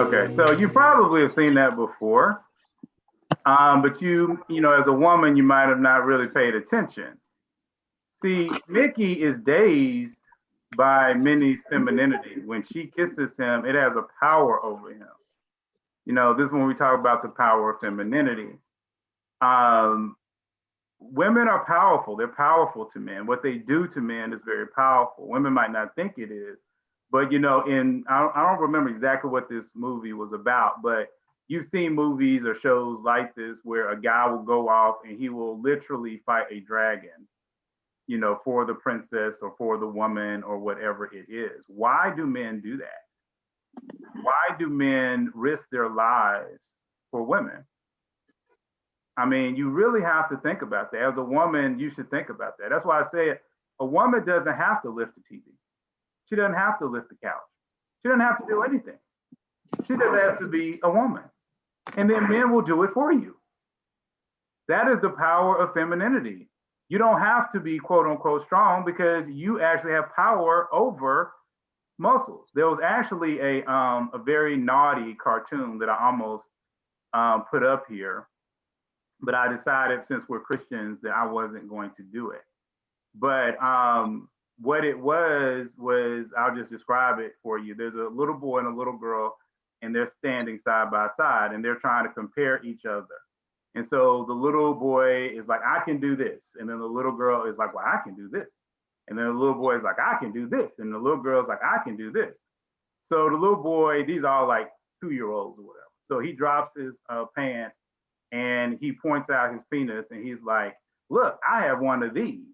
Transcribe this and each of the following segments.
Okay, so you probably have seen that before, but as a woman, you might have not really paid attention. See, Mickey is dazed by Minnie's femininity. When she kisses him, it has a power over him. This is when we talk about the power of femininity. Um, Women are powerful. They're powerful to men. What they do to men is very powerful. Women might not think it is, but I don't remember exactly what this movie was about, but you've seen movies or shows like this where a guy will go off and he will literally fight a dragon, for the princess or for the woman or whatever it is. Why do men do that? Why do men risk their lives for women? I mean, you really have to think about that. As a woman, you should think about that. That's why I say a woman doesn't have to lift the TV. She doesn't have to lift the couch. She doesn't have to do anything. She just has to be a woman. And then men will do it for you. That is the power of femininity. You don't have to be quote unquote strong because you actually have power over muscles. There was actually a very naughty cartoon that I almost put up here, but I decided since we're Christians that I wasn't going to do it. But what it was I'll just describe it for you. There's a little boy and a little girl, and they're standing side by side, and they're trying to compare each other. And so the little boy is like, I can do this. And then the little girl is like, well, I can do this. And then the little boy is like, I can do this. And the little girl's like, I can do this. So the little boy, these are like 2-year-olds or whatever. So he drops his pants and he points out his penis and he's like, look, I have one of these.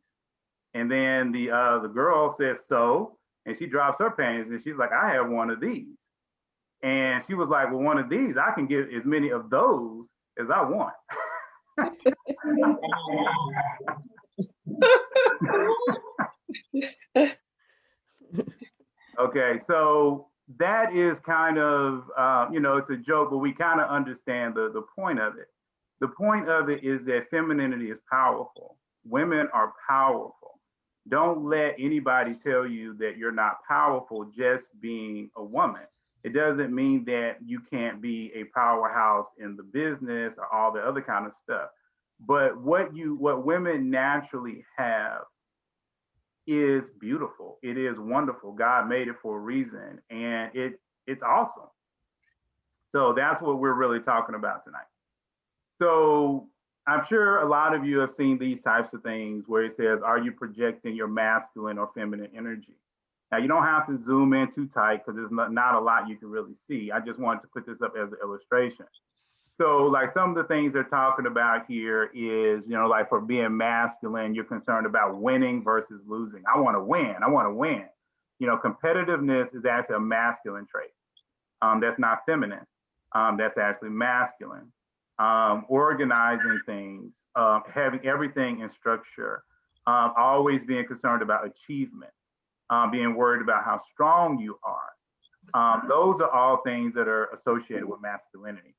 And then the girl says, so, and she drops her panties and she's like, I have one of these. And she was like, well, one of these, I can get as many of those as I want. Okay, so that is kind of, it's a joke, but we kind of understand the point of it. The point of it is that femininity is powerful. Women are powerful. Don't let anybody tell you that you're not powerful just being a woman. It doesn't mean that you can't be a powerhouse in the business or all the other kind of stuff. But what women naturally have is beautiful. It is wonderful. God made it for a reason, and it's awesome. So that's what we're really talking about tonight. So I'm sure a lot of you have seen these types of things where it says, are you projecting your masculine or feminine energy? Now, you don't have to zoom in too tight because there's not a lot you can really see. I just wanted to put this up as an illustration. So like some of the things they're talking about here is, like for being masculine, you're concerned about winning versus losing. I want to win. I want to win. Competitiveness is actually a masculine trait. That's not feminine. That's actually masculine. Organizing things, having everything in structure, always being concerned about achievement. Being worried about how strong you are. Those are all things that are associated with masculinity.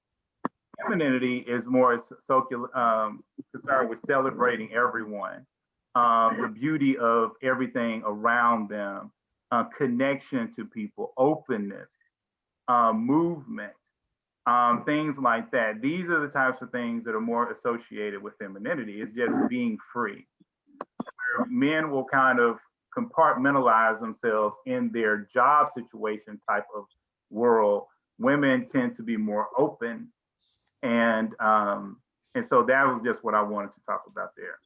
Femininity is more concerned with celebrating everyone, the beauty of everything around them, connection to people, openness, movement, things like that. These are the types of things that are more associated with femininity. It's just being free. Where men will kind of compartmentalize themselves in their job situation type of world. Women tend to be more open, and so that was just what I wanted to talk about there.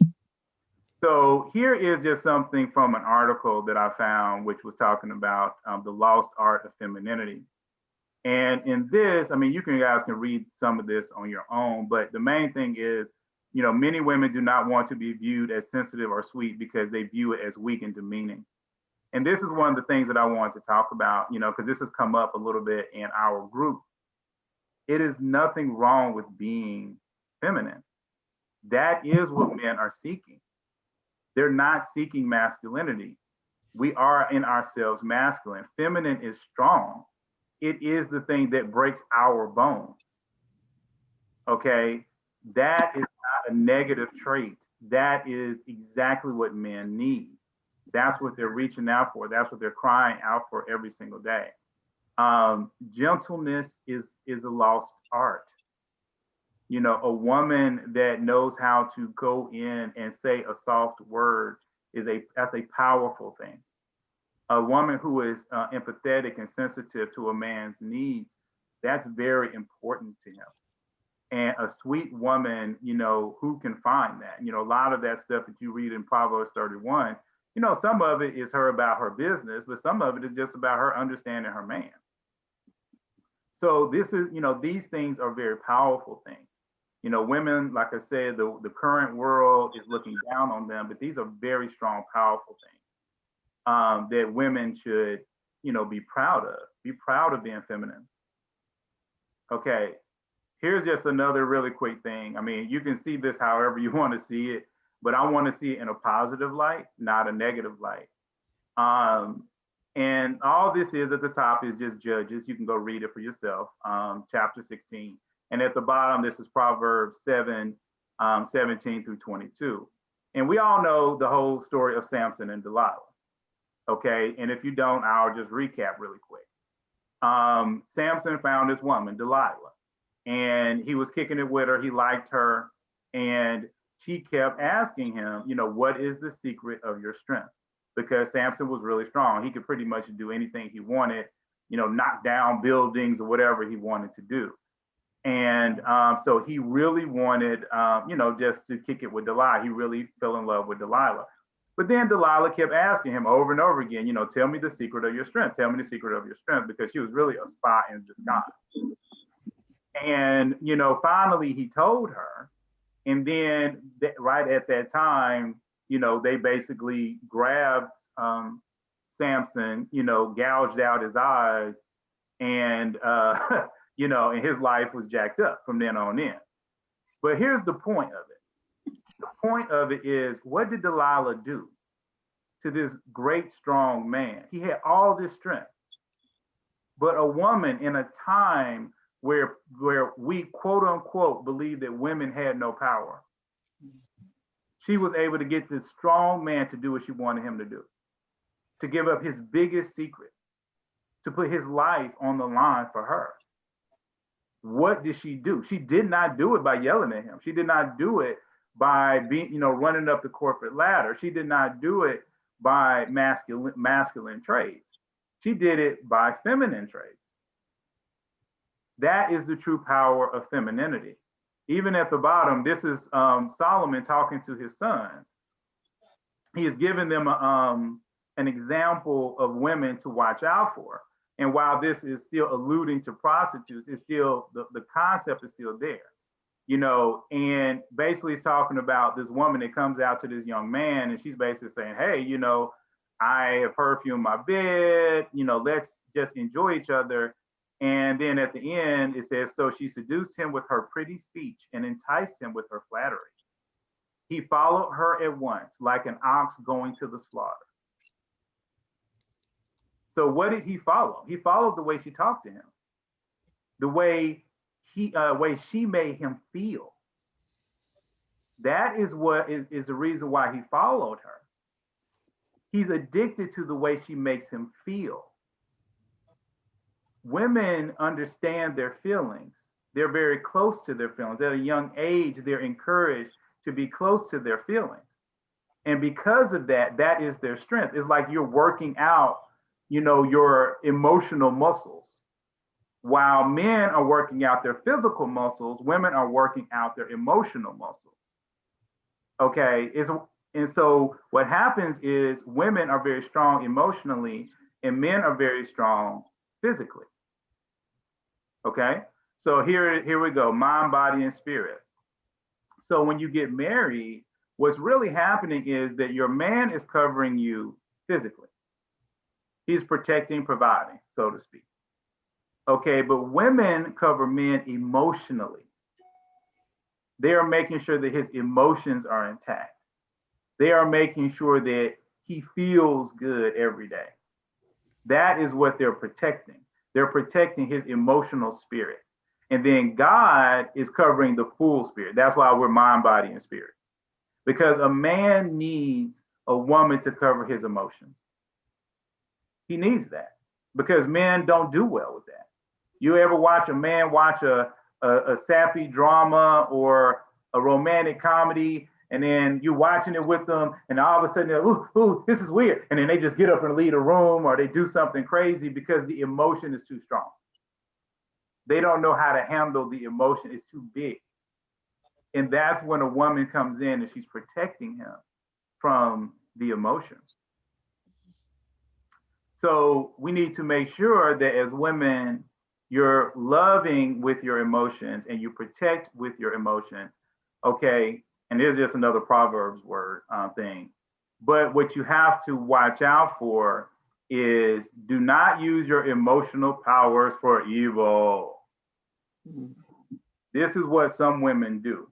So here is just something from an article that I found, which was talking about the lost art of femininity. And in this, I mean, you guys can read some of this on your own, but the main thing is, many women do not want to be viewed as sensitive or sweet because they view it as weak and demeaning. And this is one of the things that I wanted to talk about, because this has come up a little bit in our group. It is nothing wrong with being feminine. That is what men are seeking. They're not seeking masculinity. We are in ourselves masculine. Feminine is strong. It is the thing that breaks our bones. Okay? That is not a negative trait. That is exactly what men need. That's what they're reaching out for. That's what they're crying out for every single day. Gentleness is a lost art. You know, a woman that knows how to go in and say a soft word that's a powerful thing. A woman who is empathetic and sensitive to a man's needs, that's very important to him. And a sweet woman, you know, who can find that? You know, a lot of that stuff that you read in Proverbs 31, you know, some of it is her about her business, but some of it is just about her understanding her man. So this is, you know, these things are very powerful things. You know, women, like I said, the current world is looking down on them, but these are very strong, powerful things that women should, you know, be proud of. Be proud of being feminine. Okay, here's just another really quick thing. I mean, you can see this however you want to see it, but I want to see it in a positive light, not a negative light. And all this is at the top is just Judges. You can go read it for yourself, chapter 16. And at the bottom, this is Proverbs 7, 17 through 22. And we all know the whole story of Samson and Delilah. Okay, and if you don't, I'll just recap really quick. Samson found this woman, Delilah, and he was kicking it with her. He liked her, and she kept asking him, you know, what is the secret of your strength? Because Samson was really strong. He could pretty much do anything he wanted, you know, knock down buildings or whatever he wanted to do. And so he really wanted, you know, just to kick it with Delilah. He really fell in love with Delilah. But then Delilah kept asking him over and over again, you know, tell me the secret of your strength. Tell me the secret of your strength, because she was really a spy in disguise. And, you know, finally he told her. And then right at that time, you know, they basically grabbed Samson, you know, gouged out his eyes, and, you know, and his life was jacked up from then on in. But here's the point of it. The point of it is, what did Delilah do to this great, strong man? He had all this strength. But a woman in a time where we, quote unquote, believe that women had no power, she was able to get this strong man to do what she wanted him to do, to give up his biggest secret, to put his life on the line for her. What did she do? She did not do it by yelling at him. She did not do it by being, you know, running up the corporate ladder. She did not do it by masculine traits. She did it by feminine traits. That is the true power of femininity. Even at the bottom, this is Solomon talking to his sons. He is giving them an example of women to watch out for. And while this is still alluding to prostitutes, it's still, the concept is still there. You know, and basically he's talking about this woman that comes out to this young man, and she's basically saying, hey, you know, I have perfume my bed, you know, let's just enjoy each other. And then at the end, it says, so she seduced him with her pretty speech and enticed him with her flattery. He followed her at once, like an ox going to the slaughter. So what did he follow? He followed the way she talked to him, the way she made him feel. That is what is the reason why he followed her. He's addicted to the way she makes him feel. Women understand their feelings. They're very close to their feelings. At a young age, they're encouraged to be close to their feelings. And because of that, that is their strength. It's like you're working out, you know, your emotional muscles. While men are working out their physical muscles, women are working out their emotional muscles. Okay, and so what happens is women are very strong emotionally and men are very strong physically. Okay, so here we go, mind, body, and spirit. So when you get married, what's really happening is that your man is covering you physically. He's protecting, providing, so to speak. Okay, but women cover men emotionally. They are making sure that his emotions are intact. They are making sure that he feels good every day. That is what they're protecting. They're protecting his emotional spirit. And then God is covering the full spirit. That's why we're mind, body, and spirit. Because a man needs a woman to cover his emotions. He needs that. because men don't do well with that. You ever watch a man watch a sappy drama or a romantic comedy, and then you watching it with them, and all of a sudden, ooh, this is weird. And then they just get up and leave the room, or they do something crazy because the emotion is too strong. They don't know how to handle the emotion, it's too big. And that's when a woman comes in and she's protecting him from the emotions. So we need to make sure that as women, you're loving with your emotions and you protect with your emotions. Okay, and there's just another Proverbs word thing. But what you have to watch out for is do not use your emotional powers for evil. This is what some women do.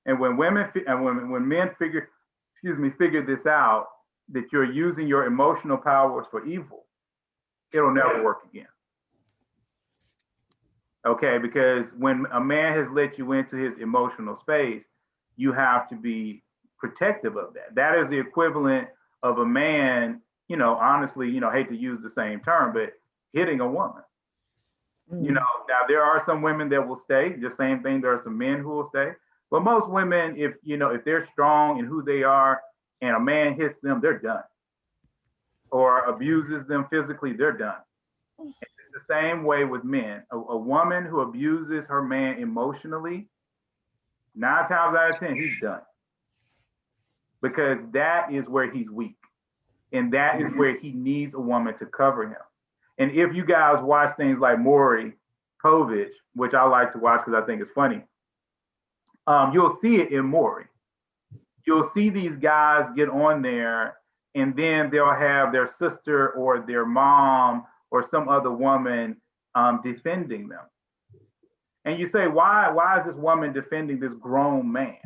And when women and when men figure this out, that you're using your emotional powers for evil, it'll never work again. Okay, because when a man has let you into his emotional space, you have to be protective of that. That is the equivalent of a man, honestly, hate to use the same term, but hitting a woman. Now there are some women that will stay, the same thing, there are some men who will stay. But most women, if they're strong in who they are and a man hits them, they're done. Or abuses them physically, they're done. It's the same way with men. A woman who abuses her man emotionally, 9 times out of 10, he's done. Because that is where he's weak. And that is where he needs a woman to cover him. And if you guys watch things like Maury Povich, which I like to watch because I think it's funny, you'll see it in Maury. You'll see these guys get on there and then they'll have their sister or their mom or some other woman defending them. And you say, why is this woman defending this grown man?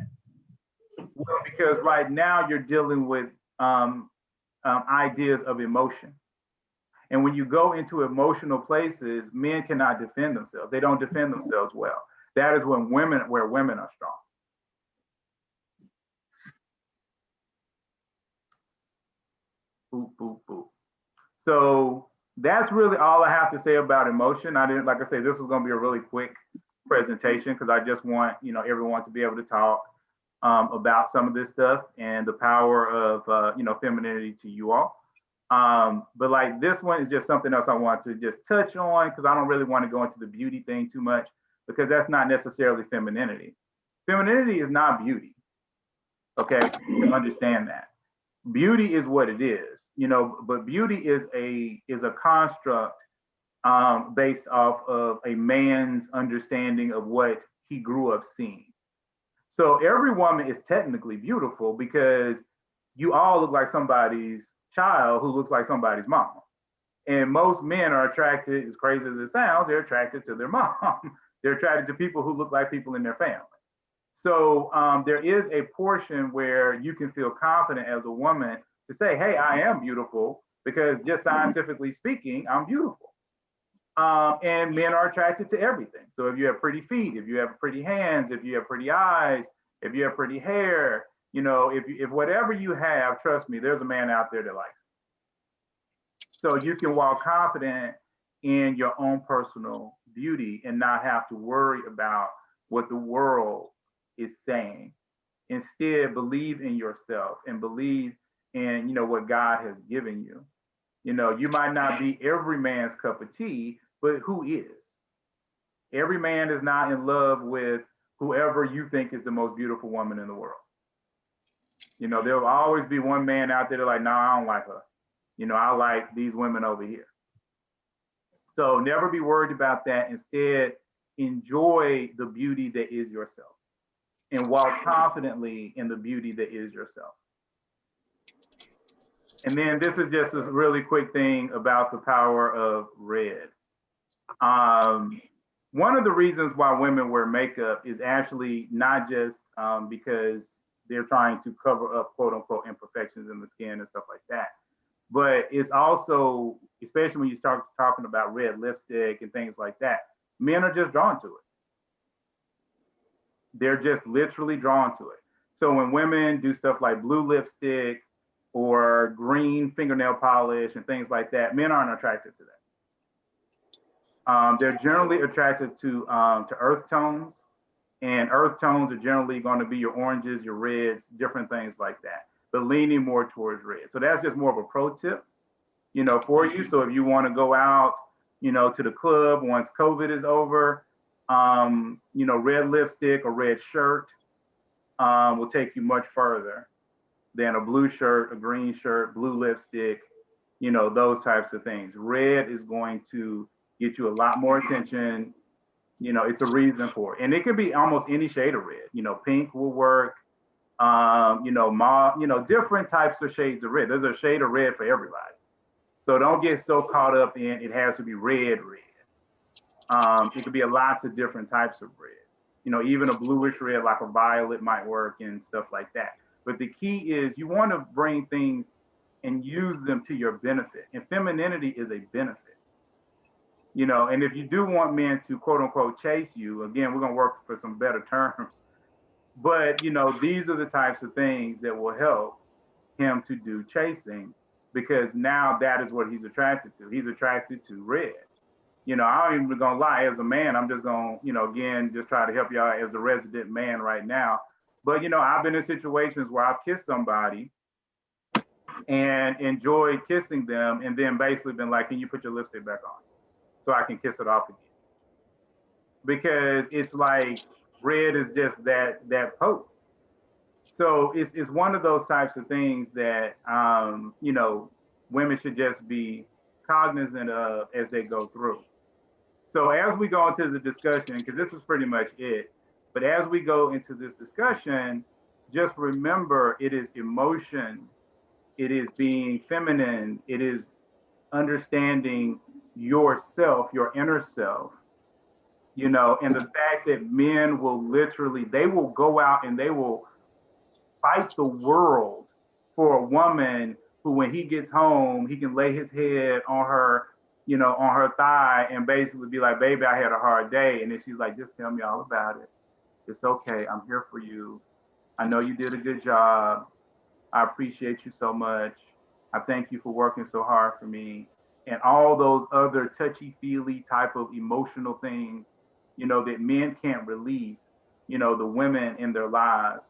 Well, because right now you're dealing with ideas of emotion. And when you go into emotional places, men cannot defend themselves. They don't defend themselves well. That is where women are strong. Boop, boop, boop. So that's really all I have to say about emotion. I didn't, like I said, this is going to be a really quick presentation because I just want everyone to be able to talk about some of this stuff and the power of femininity to you all. But like this one is just something else I want to just touch on because I don't really want to go into the beauty thing too much because that's not necessarily femininity. Femininity is not beauty. Okay, you understand that. Beauty is what it is, but beauty is a construct based off of a man's understanding of what he grew up seeing. So every woman is technically beautiful because you all look like somebody's child who looks like somebody's mom. And most men are attracted, as crazy as it sounds, they're attracted to their mom. They're attracted to people who look like people in their family. So there is a portion where you can feel confident as a woman to say, hey, I am beautiful because just scientifically speaking, I'm beautiful. And men are attracted to everything. So if you have pretty feet, if you have pretty hands, if you have pretty eyes, if you have pretty hair, if whatever you have, trust me, there's a man out there that likes it. So you can walk confident in your own personal beauty and not have to worry about what the world is saying. Instead, believe in yourself and believe in what God has given you. You might not be every man's cup of tea, but who is? Every man is not in love with whoever you think is the most beautiful woman in the world. There'll always be one man out there like, no, I don't like her. I like these women over here. So never be worried about that. Instead, enjoy the beauty that is yourself and walk confidently in the beauty that is yourself. And then this is just a really quick thing about the power of red. One of the reasons why women wear makeup is actually not just because they're trying to cover up quote unquote imperfections in the skin and stuff like that, but it's also, especially when you start talking about red lipstick and things like that, men are just drawn to it. They're just literally drawn to it. So when women do stuff like blue lipstick or green fingernail polish and things like that, men aren't attracted to that. They're generally attracted to earth tones, and earth tones are generally going to be your oranges, your reds, different things like that, but leaning more towards red. So that's just more of a pro tip, for you. So if you want to go out, to the club once COVID is over, red lipstick or red shirt will take you much further than a blue shirt, a green shirt, blue lipstick, those types of things. Red is going to get you a lot more attention. It's a reason for it. And it could be almost any shade of red. Pink will work. Mauve, different types of shades of red. There's a shade of red for everybody. So don't get so caught up in it has to be red, red. It could be lots of different types of red. Even a bluish red like a violet might work and stuff like that. But the key is you want to bring things and use them to your benefit. And femininity is a benefit. And if you do want men to quote unquote chase you, again, we're going to work for some better terms. But, these are the types of things that will help him to do chasing, because now that is what he's attracted to. He's attracted to red. I ain't even gonna lie, as a man, I'm just gonna, again, just try to help y'all as the resident man right now. But, I've been in situations where I've kissed somebody and enjoyed kissing them, and then basically been like, can you put your lipstick back on so I can kiss it off again? Because it's like red is just that potent. So it's one of those types of things that, women should just be cognizant of as they go through. So as we go into the discussion, because this is pretty much it, but as we go into this discussion, just remember it is emotion, it is being feminine, it is understanding yourself, your inner self, and the fact that men will literally, they will go out and they will fight the world for a woman who, when he gets home, he can lay his head on her, on her thigh and basically be like, baby, I had a hard day. And then she's like, just tell me all about it. It's okay. I'm here for you. I know you did a good job. I appreciate you so much. I thank you for working so hard for me. And all those other touchy-feely type of emotional things, that men can't release, the women in their lives